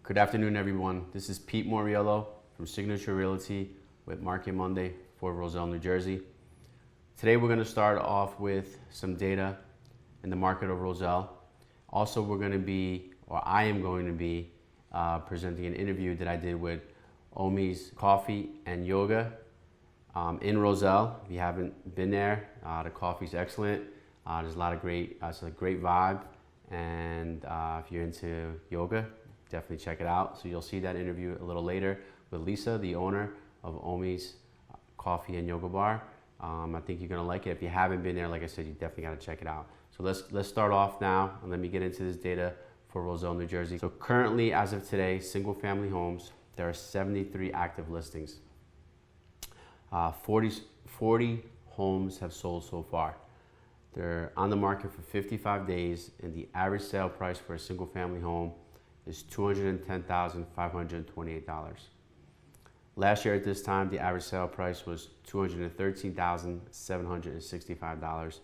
Good afternoon, everyone. This is Pete Moriello from Signature Realty with Market Monday for Roselle, New Jersey. Today we're going to start off with some data in the market of Roselle. Also, I am going to be presenting an interview that I did with Omi's Coffee and Yoga in Roselle. If you haven't been there, the coffee's excellent. There's a lot of it's a great vibe, and if you're into yoga, definitely check it out. So you'll see that interview a little later with Lisa, the owner of Omi's Coffee and Yoga Bar. I think you're gonna like it. If you haven't been there, like I said, you definitely gotta check it out. So let's start off now, and let me get into this data for Roselle, New Jersey. So currently, as of today, single family homes, there are 73 active listings. 40 homes have sold so far. They're on the market for 55 days, and the average sale price for a single family home is $210,528. Last year at this time, the average sale price was $213,765.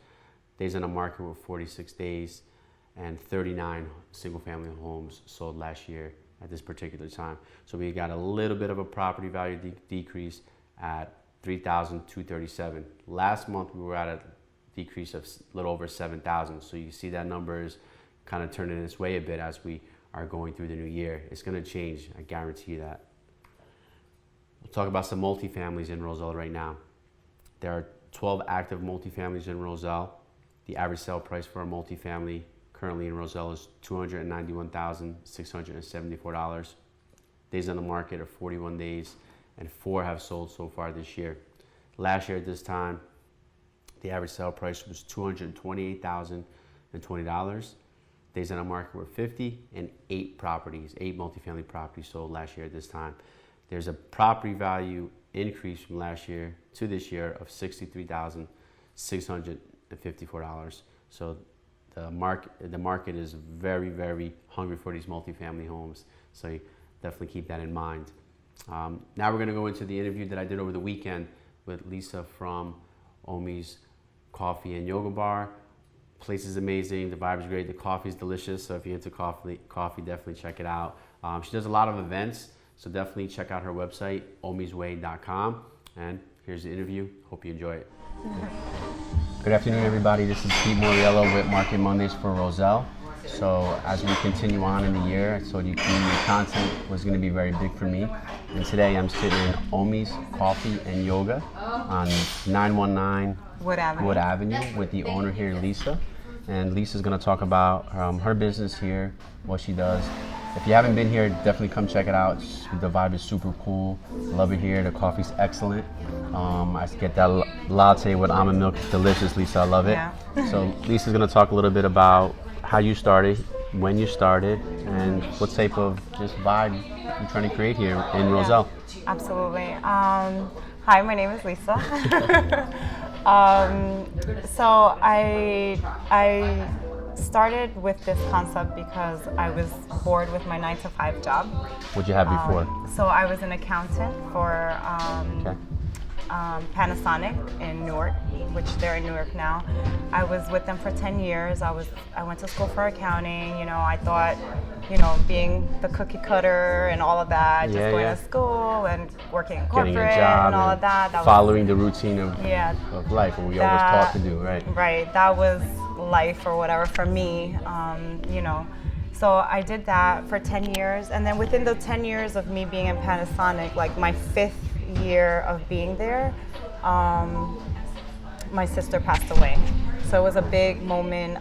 Days on the market were 46 days, and 39 single-family homes sold last year at this particular time. So we got a little bit of a property value decrease at $3,237. Last month we were at a decrease of a little over 7,000. So you see that number is kind of turning its way a bit as we are going through the new year. It's going to change, I guarantee that. We'll talk about some multifamilies in Roselle right now. There are 12 active multifamilies in Roselle. The average sale price for a multifamily currently in Roselle is $291,674. Days on the market are 41 days, and 4 have sold so far this year. Last year at this time, the average sale price was $228,020. Days on the market were 50, and 8 multifamily properties sold last year at this time. There's a property value increase from last year to this year of $63,654. So the market is very, very hungry for these multifamily homes. So you definitely keep that in mind. Now we're going to go into the interview that I did over the weekend with Lisa from Omi's Coffee and Yoga Bar. Place is amazing, the vibe is great, the coffee is delicious, so if you're into coffee, definitely check it out. She does a lot of events, so definitely check out her website, omisway.com. And here's the interview. Hope you enjoy it. Good afternoon, everybody. This is Pete Moriello with Market Mondays for Roselle. So as we continue on in the year, I told you community content was going to be very big for me. And today I'm sitting in Omi's Coffee and Yoga on 919 Wood Avenue with the owner here, Lisa. And Lisa's going to talk about her business here, what she does. If you haven't been here, definitely come check it out. The vibe is super cool. Love it here. The coffee's excellent. I get that latte with almond milk. It's delicious, Lisa. I love it. Yeah. So Lisa's going to talk a little bit about how you started, when you started, and what type of just vibe you're trying to create here in Roselle. Absolutely. Hi, my name is Lisa. So I started with this concept because I was bored with my 9-to-5 job. What'd you have before? So I was an accountant for Panasonic in Newark, which they're in Newark now. I was with them for 10 years. I went to school for accounting. I thought, being the cookie cutter and all of that, going to school and working in corporate and all of that. Following the routine of life, what we always taught to do, right? Right, that was life or whatever for me, So I did that for 10 years, and then within the 10 years of me being in Panasonic, like my 5th year of being there, my sister passed away. So it was a big moment,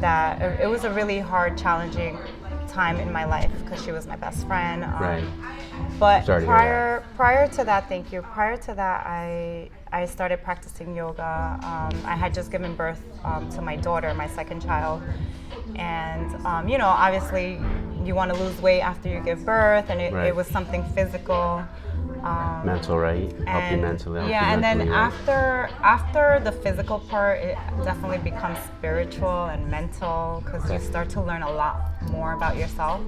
that it was a really hard, challenging time in my life because she was my best friend. Right. But prior to that, thank you. Prior to that, I started practicing yoga. I had just given birth to my daughter, my second child. And, obviously you want to lose weight after you give birth, and it was something physical. Mental, right? Help you mentally. Help you Yeah, and then mentally, right? after the physical part, it definitely becomes spiritual and mental because you start to learn a lot more about yourself.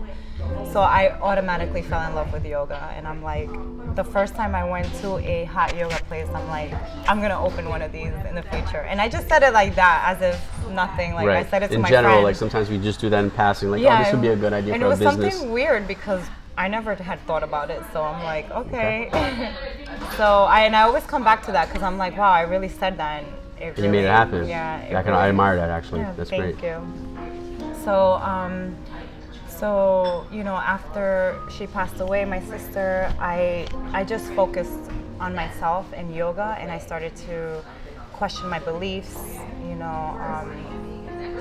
So I automatically fell in love with yoga, and I'm like, the first time I went to a hot yoga place, I'm like, I'm gonna open one of these in the future. And I just said it like that, as if nothing. Like Right. I said it to in my general, friends. like sometimes we just do that in passing, like, oh, this would be a good idea and for a it was business. something weird because I never had thought about it. So I'm like, okay. So I always come back to that because I'm like, wow, I really said that. And And you made it happen. Yeah. I admire that, actually. Yeah, That's thank great. you. So you know, after she passed away, my sister, I just focused on myself and yoga, and I started to question my beliefs. You know,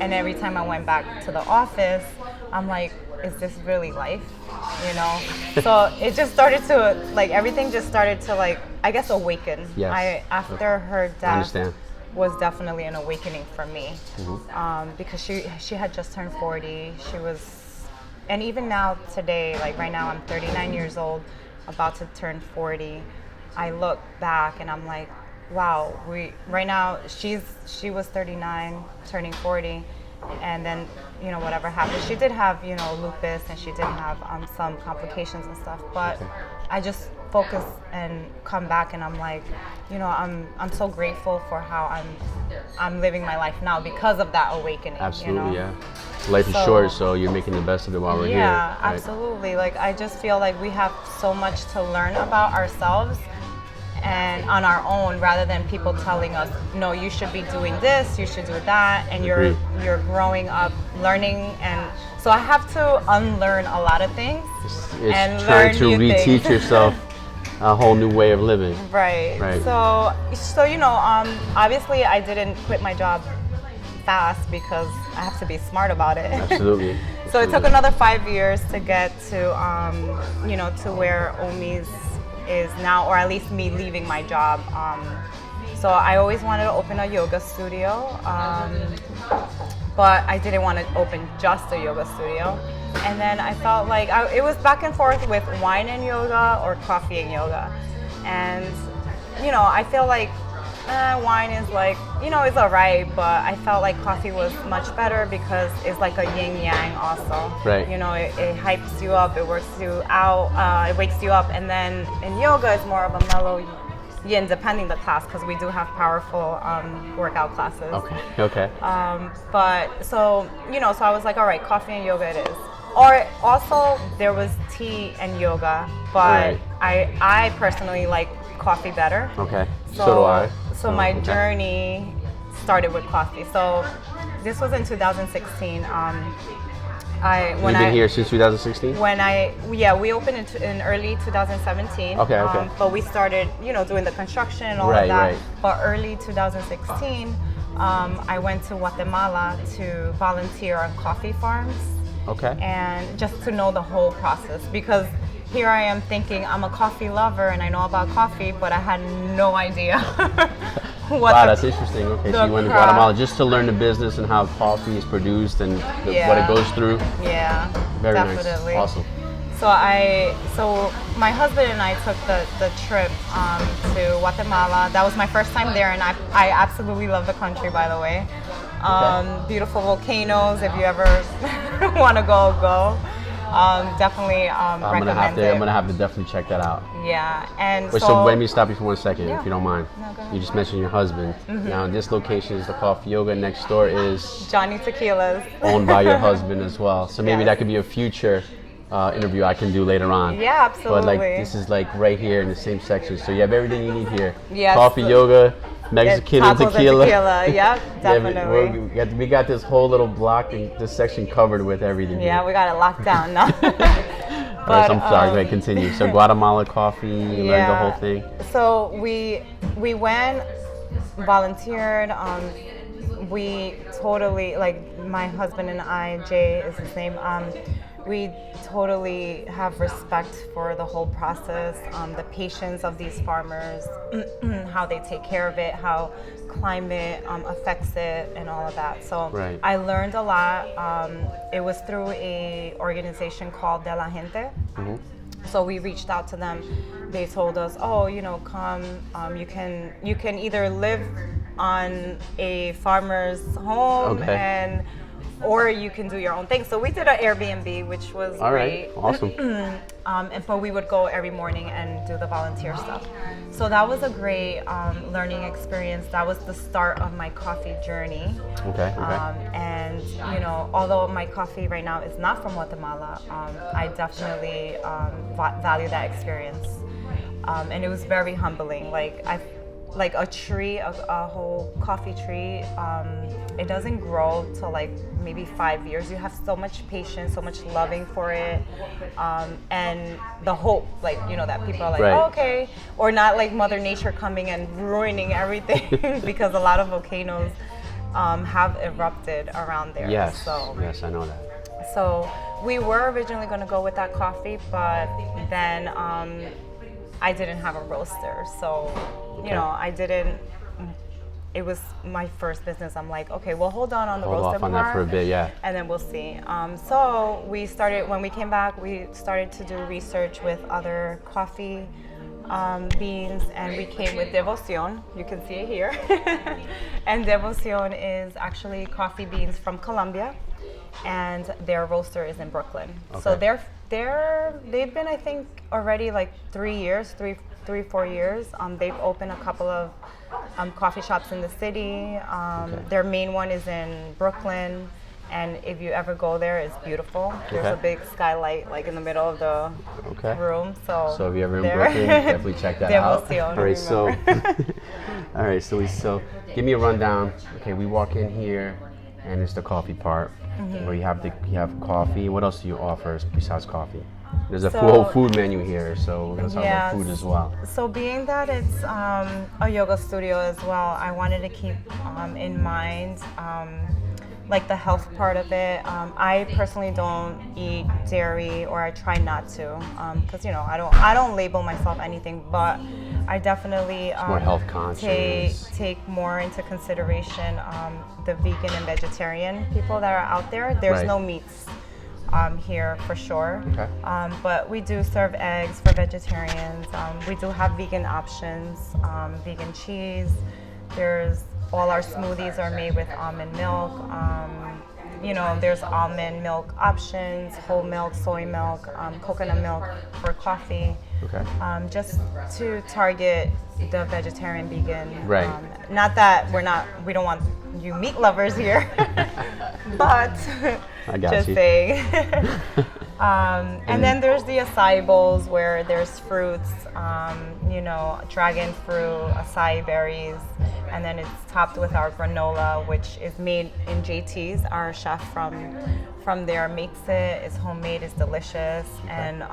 and every time I went back to the office, I'm like, is this really life? You know. So it just started to everything just started to I guess awaken. Yes. After her I death. understand. Was definitely an awakening for me because she had just turned 40. She was, and even now today, right now I'm 39 years old, about to turn 40. I look back and I'm like, wow, right now she was 39, turning 40, and then whatever happened. She did have lupus, and she did have some complications and stuff, but I just focus and come back, and I'm like, I'm so grateful for how I'm living my life now because of that awakening. Absolutely, yeah. Life is short, so you're making the best of it while we're here. Yeah, right? absolutely. I just feel like we have so much to learn about ourselves and on our own, rather than people telling us, no, you should be doing this, you should do that, and you're growing up learning. And so I have to unlearn a lot of things and trying learn to new reteach things. yourself a whole new way of living. Right. So obviously I didn't quit my job fast because I have to be smart about it. Absolutely. So it took another 5 years to get to to where Omi's is now, or at least me leaving my job. So I always wanted to open a yoga studio, but I didn't want to open just a yoga studio. And then I felt like it was back and forth with wine and yoga or coffee and yoga. And I feel like wine is it's alright, but I felt like coffee was much better because it's like a yin yang also. Right. It hypes you up, it works you out, it wakes you up, and then in yoga it's more of a mellow yin, depending the class, because we do have powerful workout classes. Okay. But so I was like, all right, coffee and yoga it is. Or also there was tea and yoga, but Right. I personally like coffee better. Okay. So do I. So my journey started with coffee. So this was in 2016. You've been here since 2016? We opened in early 2017. Okay. But we started, doing the construction and all of that. Right. But early 2016, I went to Guatemala to volunteer on coffee farms. Okay. And just to know the whole process, because here I am thinking I'm a coffee lover and I know about coffee, but I had no idea. Wow, that's interesting. Okay, so you went to Guatemala just to learn the business and how coffee is produced and what it goes through. Yeah, Very definitely. nice. Awesome. So my husband and I took the trip to Guatemala. That was my first time there, and I absolutely love the country, by the way. Beautiful volcanoes. If you ever want to go. Definitely recommend it. I'm gonna have to definitely check that out. Yeah, and Wait, so let me stop you for 1 second, Yeah. if you don't mind. No, go ahead. You just mentioned your husband. Now, this location is the Coffee Yoga. Next door is Johnny Tequila's. owned by your husband as well. So maybe Yes. that could be a future interview I can do later on. Yeah, absolutely. But this is right here in the same section. So you have everything you need here. Yes. Coffee, yoga, Mexican and Tacos and tequila. Yep, definitely. We got this whole little block and this section covered with everything. Yeah, we got it locked down now. All right, so I'm sorry, go ahead, continue. So Guatemala coffee, you learned the whole thing. So we went, volunteered. We totally, my husband and I, Jay is his name, we totally have respect for the whole process, the patience of these farmers, how they take care of it, how climate affects it, and all of that. So Right. I learned a lot. It was through a organization called De La Gente. So we reached out to them. They told us, oh, come. You can either live on a farmer's home Okay. or you can do your own thing. So we did an Airbnb, which was All great. right. Awesome. But we would go every morning and do the volunteer stuff. So that was a great learning experience. That was the start of my coffee journey. Okay. And although my coffee right now is not from Guatemala, I definitely value that experience. And it was very humbling. Like a tree, a whole coffee tree, it doesn't grow till like maybe 5 years. You have so much patience, so much loving for it, and the hope, that people are like, Right. oh, okay, or not like Mother Nature coming and ruining everything because a lot of volcanoes have erupted around there. Yes. So, Yes, I know that. so we were originally going to go with that coffee, but then I didn't have a roaster, so I didn't. It was my first business. I'm like, okay, we'll hold on the Hold roaster off on that for a bit, yeah. and then we'll see. So we started when we came back. We started to do research with other coffee beans, and we came with Devoción. You can see it here, and Devoción is actually coffee beans from Colombia, and their roaster is in Brooklyn. So Okay. they've been, I think, already like 3 years, 4 years. They've opened a couple of coffee shops in the city. Their main one is in Brooklyn, and if you ever go there, it's beautiful. There's a big skylight like in the middle of the room. So if you're ever in there. Brooklyn, definitely check that out. Devoción, All right, so remember. all right, so give me a rundown. Okay, we walk in here, and it's the coffee part where you have coffee. What else do you offer besides coffee? There's a whole food menu here, so we're gonna talk about food as well. So being that it's a yoga studio as well, I wanted to keep in mind like the health part of it. I personally don't eat dairy, or I try not to, because I don't label myself anything, but I definitely More health conscious. take more into consideration the vegan and vegetarian people that are out there. There's Right. no meats here for sure. Okay. But we do serve eggs for vegetarians. We do have vegan options, vegan cheese. All our smoothies are made with almond milk. There's almond milk options, whole milk, soy milk, coconut milk for coffee. Okay. Just to target the vegetarian, vegan. Right. Not that we don't want you meat lovers here, but I got just you. saying. And then there's the acai bowls where there's fruits, dragon fruit, acai berries, and then it's topped with our granola, which is made in JT's. Our chef from there makes it. It's homemade. It's delicious, and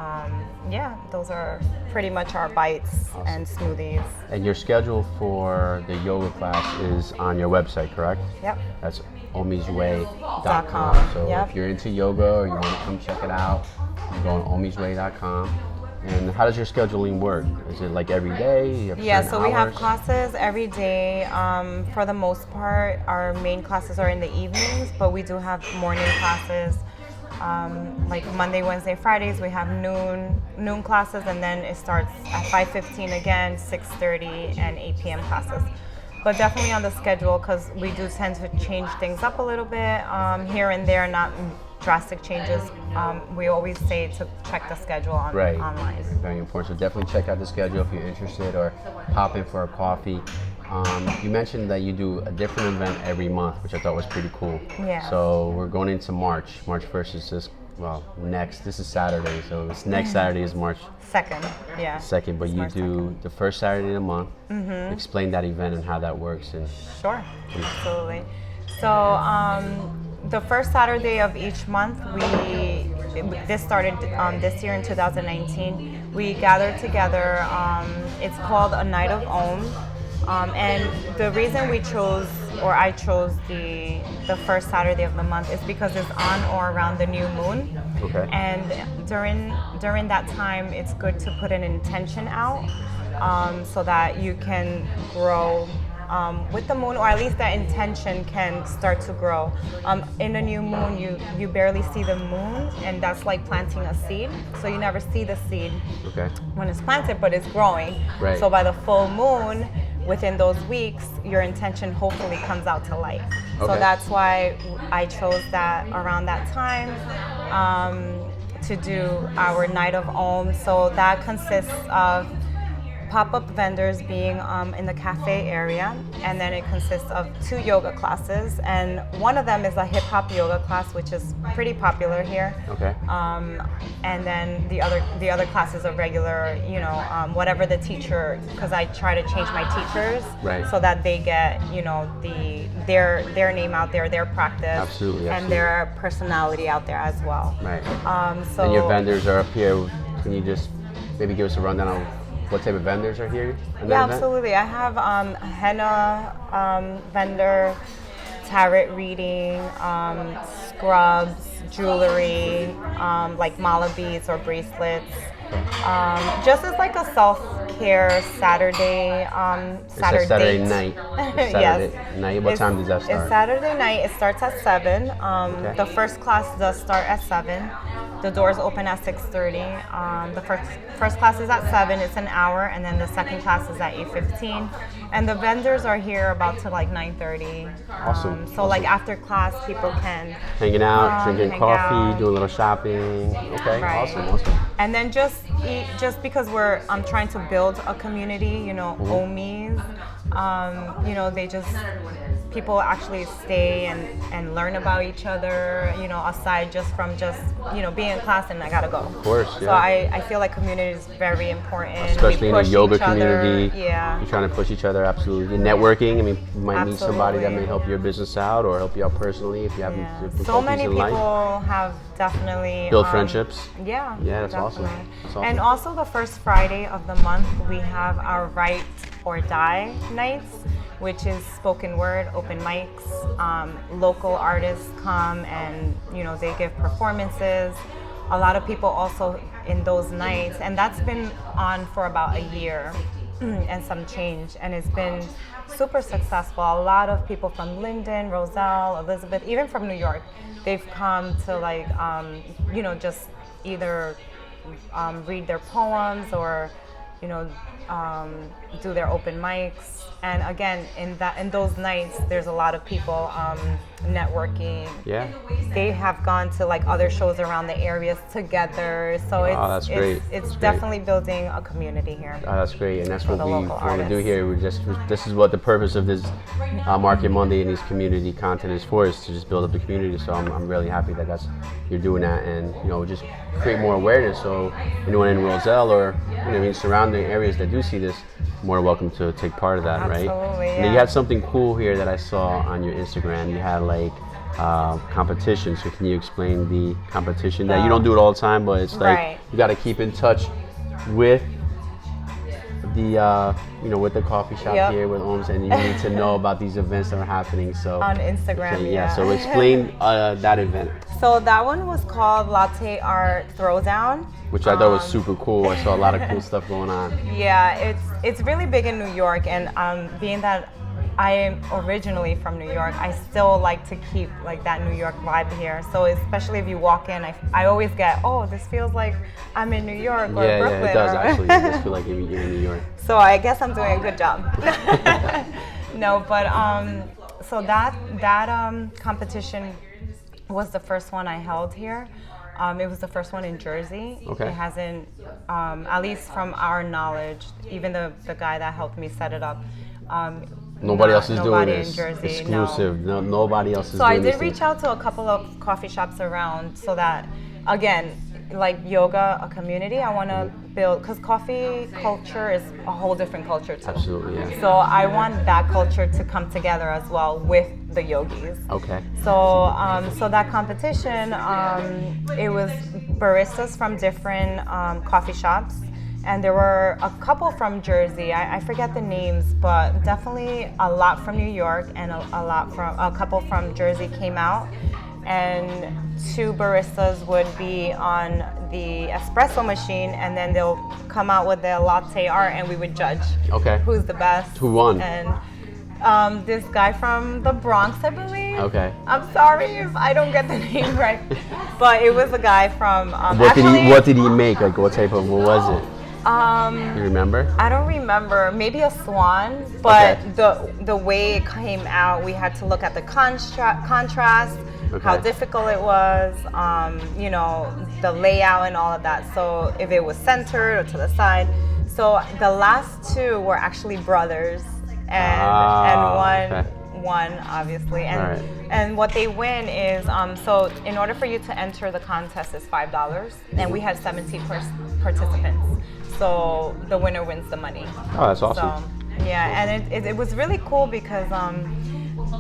those are pretty much our bites and smoothies. And your schedule for the yoga class is on your website, correct? Yep. That's omisway.com. So Yep. if you're into yoga or you want to come check it out, you go on omisway.com. And how does your scheduling work? Is it like every day? You have Yeah, certain so we have hours? classes every day. For the most part, our main classes are in the evenings, but we do have morning classes. Like Monday, Wednesday, Fridays, we have noon classes, and then it starts at 5:15 again, 6:30, and 8 p.m. classes. But definitely on the schedule, because we do tend to change things up a little bit here and there, not drastic changes. We always say to check the schedule online. Very important. So definitely check out the schedule if you're interested, or pop in for a coffee. You mentioned that you do a different event every month, which I thought was pretty cool. Yeah. So we're going into March. March 1st is this is Saturday. So this next Saturday is March 2nd, yeah. 2nd, but you March do the first Saturday of the month. Explain that event and how that works. And Sure, absolutely. So the first Saturday of each month, this started this year in 2019. We gathered together. It's called a Night of Om. And the reason we chose or I chose the first Saturday of the month is because it's on or around the new moon. Okay. And during that time, it's good to put an intention out, so that you can grow with the moon, or at least that intention can start to grow. In a new moon, you barely see the moon, and that's like planting a seed. So you never see the seed Okay. when it's planted, but it's growing. Right. So by the full moon, within those weeks, your intention hopefully comes out to light. So Okay. that's why I chose that around that time to do our Night of Om. So that consists of pop-up vendors being in the cafe area, and then it consists of 2 yoga classes, and one of them is a hip-hop yoga class, which is pretty popular here. Okay. And then the other classes are regular, whatever the teacher, because I try to change my teachers, Right. so that they get their name out there, their practice, Absolutely, and their personality out there as well. Right. So And your vendors are up here. Can you just maybe give us a rundown of what type of vendors are here? in that Yeah, event? absolutely. I have a henna vendor, tarot reading, scrubs, jewelry, like mala beads or bracelets. Just as like a self-care Saturday. It's a Saturday date. night. It's Yes. Saturday night. What time does that start? It's Saturday night. It starts at 7. Okay. The first class does start at 7. The doors open at 6:30. The first class is at 7. It's an hour, and then the second class is at 8:15. And the vendors are here about to like 9:30. Awesome. So like after class, people can Hanging out, drinking hang coffee, out. doing a little shopping. Okay, Right. awesome. And then just because I'm trying to build a community, Omis, they just, people actually stay and learn about each other, aside just from being in class and I gotta go. Of course, yeah. So I feel like community is very important. Especially in a push yoga each other. community. Yeah. You're trying to push each other, absolutely. Networking, I mean, you might meet somebody that Absolutely. may help your business out or help you out personally if you have Yeah. difficulties So many in people life. have definitely Build friendships. Yeah. Yeah, that's awesome. definitely. That's awesome. And also the first Friday of the month, we have our Write or Die nights, which is spoken word, open mics. Local artists come and they give performances. A lot of people also in those nights, and that's been on for about a year and some change, and it's been super successful. A lot of people from Linden, Roselle, Elizabeth, even from New York, they've come to just either read their poems or do their open mics. And again, in those nights, there's a lot of people networking. Yeah. They have gone to like other shows around the areas together. So that's great. It's That's great. definitely building a community here. Oh, that's great, and that's what the we local want to do artists. here. This is what the purpose of this Market Monday and these community content is for, is to just build up the community. So I'm really happy that you're doing that, and just create more awareness. So anyone in Roselle or in surrounding areas that do see this, more welcome to take part of that, right? Absolutely, And then you yeah. had something cool here that I saw on your Instagram. You had like competition. So can you explain the competition? That you don't do it all the time, but it's like Right. you got to keep in touch with the with the coffee shop Yep. here with Ohms, and you need to know about these events that are happening. So On Instagram, okay, yeah. So explain that event, So that one was called Latte Art Throwdown. which I thought was super cool. I saw a lot of cool stuff going on. Yeah, it's really big in New York, and being that I am originally from New York, I still like to keep like that New York vibe here. So especially if you walk in, I always get, this feels like I'm in New York or Yeah, Brooklyn. it does or- actually. It does feel like you're in New York. So I guess I'm doing a good job. No, but so that competition was the first one I held here. It was the first one in Jersey. Okay. It hasn't, at least from our knowledge, even the guy that helped me set it up. Nobody else is doing nobody this. in Jersey, Exclusive. No, nobody else is So doing I this. did reach out to a couple of coffee shops around so that, again, like yoga, a community, I want to build, because coffee culture is a whole different culture too. Absolutely, yeah. So I want that culture to come together as well with the yogis. Okay. So, so that competition, it was baristas from different coffee shops, and there were a couple from Jersey. I forget the names, but definitely a lot from New York and a couple from Jersey came out. And 2 baristas would be on the espresso machine, and then they'll come out with their latte art, and we would judge who's the best. Who won? And this guy from the Bronx, I believe. Okay. I'm sorry if I don't get the name right, but it was a guy from. What did he make? Like what was it? You remember? I don't remember. Maybe a swan, but the way it came out, we had to look at the contrast. How difficult it was, you know, the layout and all of that. So if it was centered or to the side. So the last 2 were actually brothers, and one obviously. And what they win is, so in order for you to enter the contest is $5, and we had 17 participants. So the winner wins the money. Oh, that's awesome. So, yeah, and it was really cool because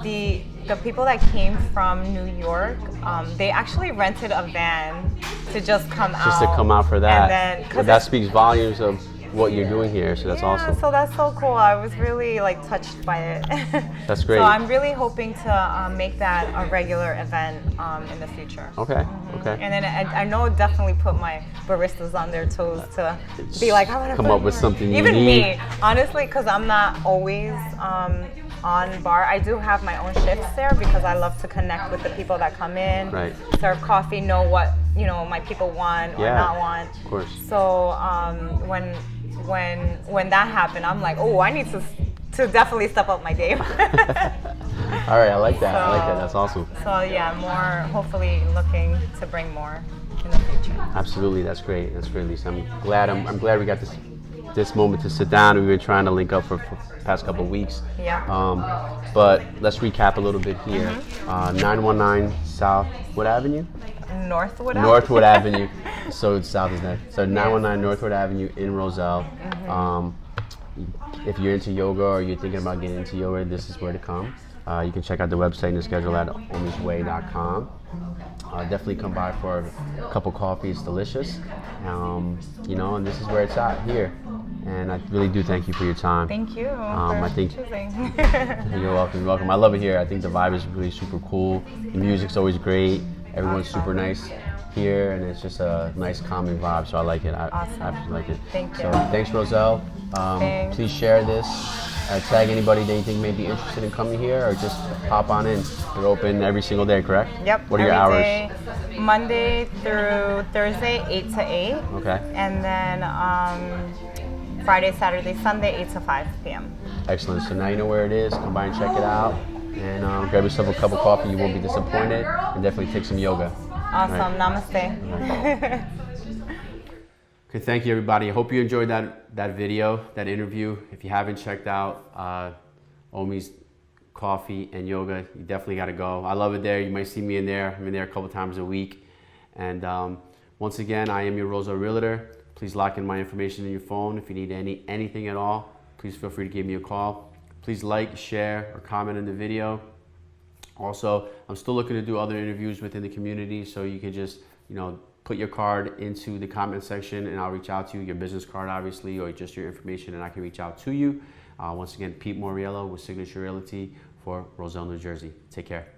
the people that came from New York, they actually rented a van to just come out. Just to come out for that. And then, that speaks volumes of what you're doing here, so that's awesome. So that's so cool. I was really like touched by it. That's great. So I'm really hoping to make that a regular event in the future. Okay. And then I know definitely put my baristas on their toes to be like, I want to come up with something even unique. me, honestly, because I'm not always on bar. I do have my own shifts there because I love to connect with the people that come in, serve coffee, know what my people want or not want. Of course. So when that happened, I'm like, oh, I need to definitely step up my game. All right, I like that. That's awesome. So yeah, more hopefully looking to bring more in the future. Absolutely, that's great. That's great, Lisa. I'm glad we got this moment to sit down. We've been trying to link up for the past couple of weeks. Yeah. But let's recap a little bit here. 919 South Wood Avenue? Northwood Avenue. So it's south is that. So 919 Northwood Avenue in Roselle. If you're into yoga or you're thinking about getting into yoga, this is where to come. You can check out the website and the schedule at omisway.com. Definitely come by for a cup of coffee. It's delicious. And this is where it's at here. And I really do thank you for your time. Thank you I think choosing. You're welcome. I love it here. I think the vibe is really super cool. The music's always great. Everyone's super nice here, and it's just a nice calming vibe. So I like it. I absolutely like it. Thank you. So thanks, Roselle. Please share this. Tag anybody that you think may be interested in coming here, or just hop on in. We're open every single day, correct? Yep. What are your hours? Day, Monday through Thursday, 8 to 8. Okay. And then Friday, Saturday, Sunday, 8 to 5 p.m. Excellent. So now you know where it is. Come by and check it out. And grab yourself a cup of coffee. You won't be disappointed. And definitely take some yoga. Awesome. Right. Namaste. Okay, thank you, everybody. I hope you enjoyed that video, that interview. If you haven't checked out Omi's Coffee and Yoga, you definitely got to go. I love it there. You might see me in there. I'm in there a couple times a week. And once again, I am your Roselle Realtor. Please lock in my information in your phone. If you need anything at all, please feel free to give me a call. Please like, share, or comment on the video. Also, I'm still looking to do other interviews within the community, so you can just, put your card into the comment section and I'll reach out to you, your business card obviously, or just your information, and I can reach out to you. Once again, Pete Moriello with Signature Realty for Roselle, New Jersey. Take care.